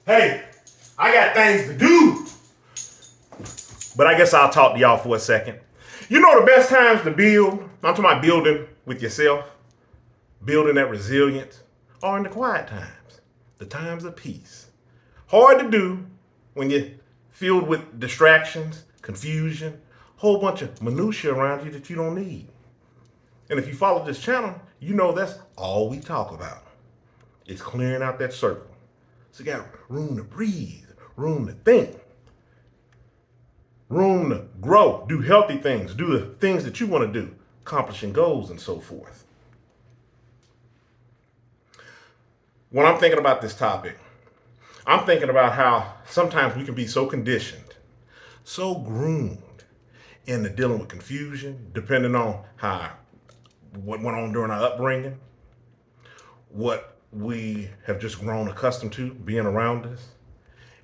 Hey, I got things to do. But I guess I'll talk to y'all for a second. You know the best times to build, I'm talking about building with yourself, building that resilience, are in the quiet times, the times of peace. Hard to do when you're filled with distractions, confusion, a whole bunch of minutia around you that you don't need. And if you follow this channel, you know that's all we talk about. It's clearing out that circle. So you got room to breathe, room to think, room to grow, do healthy things, do the things that you want to do, accomplishing goals and so forth. When I'm thinking about this topic, I'm thinking about how sometimes we can be so conditioned, so groomed into dealing with confusion, depending on what went on during our upbringing, what we have just grown accustomed to being around us.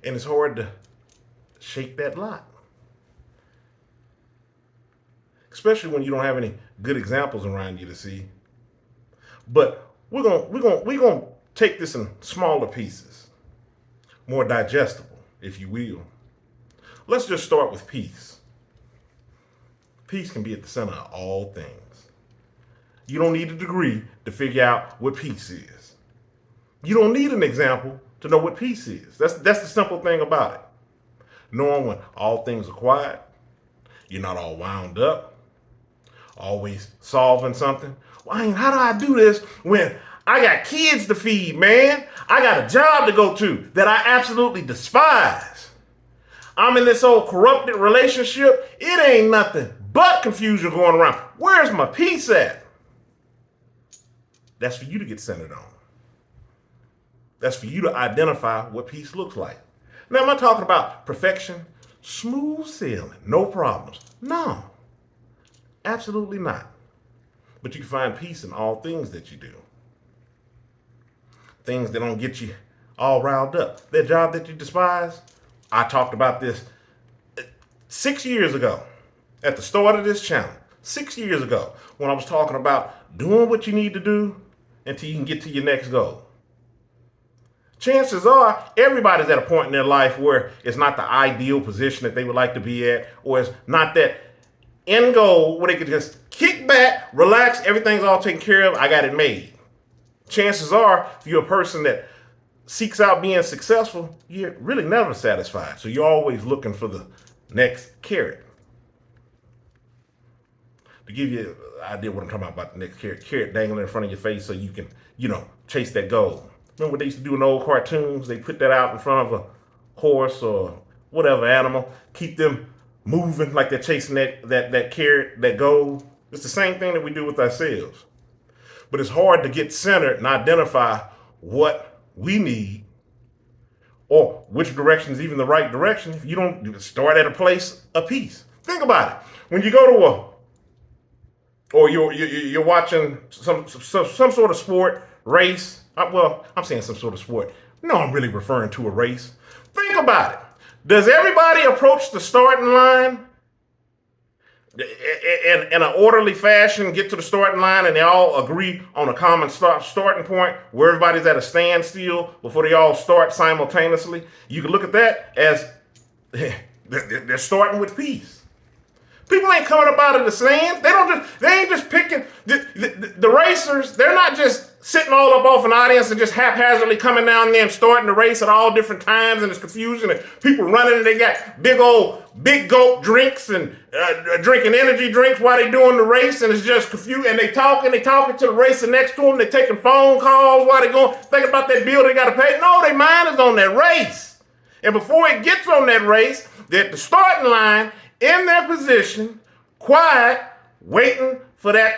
And it's hard to shake that lot. Especially when you don't have any good examples around you to see. But we're gonna take this in smaller pieces, more digestible, if you will. Let's just start with peace. Peace can be at the center of all things. You don't need a degree to figure out what peace is. You don't need an example to know what peace is. That's the simple thing about it. Knowing when all things are quiet, you're not all wound up, always solving something. Well, how do I do this when I got kids to feed, man? I got a job to go to that I absolutely despise. I'm in this old corrupted relationship. It ain't nothing but confusion going around. Where's my peace at? That's for you to get centered on. That's for you to identify what peace looks like. Now, am I talking about perfection? Smooth sailing, no problems. No, absolutely not. But you can find peace in all things that you do. Things that don't get you all riled up. That job that you despise, I talked about this 6 years ago at the start of this channel. 6 years ago when I was talking about doing what you need to do until you can get to your next goal. Chances are everybody's at a point in their life where it's not the ideal position that they would like to be at, or it's not that end goal where they could just kick back, relax, everything's all taken care of, I got it made. Chances are, if you're a person that seeks out being successful, you're really never satisfied. So you're always looking for the next carrot. To give you an idea what I'm talking about the next carrot dangling in front of your face so you can, chase that goal. Remember what they used to do in old cartoons? They put that out in front of a horse or whatever animal, keep them moving like they're chasing that carrot, that goal. It's the same thing that we do with ourselves. But it's hard to get centered and identify what we need or which direction is even the right direction if you don't start at a place of peace. Think about it. When you go to or you're watching some sort of sport, race. I'm saying some sort of sport. No, I'm really referring to a race. Think about it. Does everybody approach the starting line in an orderly fashion, get to the starting line, and they all agree on a common starting point where everybody's at a standstill before they all start simultaneously? You can look at that as they're starting with peace. People ain't coming up out of the stands. They ain't just picking the racers. They're not just sitting all up off an audience and just haphazardly coming down there and starting the race at all different times, and there's confusion and people running and they got big gulp drinks and drinking energy drinks while they doing the race, and it's just confused, and they talking to the racer next to them. They taking phone calls while they going, thinking about that bill they got to pay. No, their mind is on that race. And before it gets on that race, they're at the starting line, in their position, quiet, waiting for that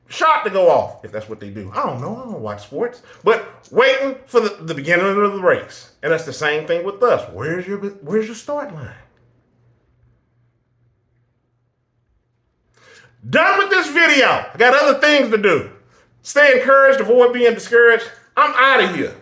shot to go off, if that's what they do. I don't know. I don't watch sports. But waiting for the beginning of the race. And that's the same thing with us. Where's your start line? Done with this video. I got other things to do. Stay encouraged. Avoid being discouraged. I'm out of here.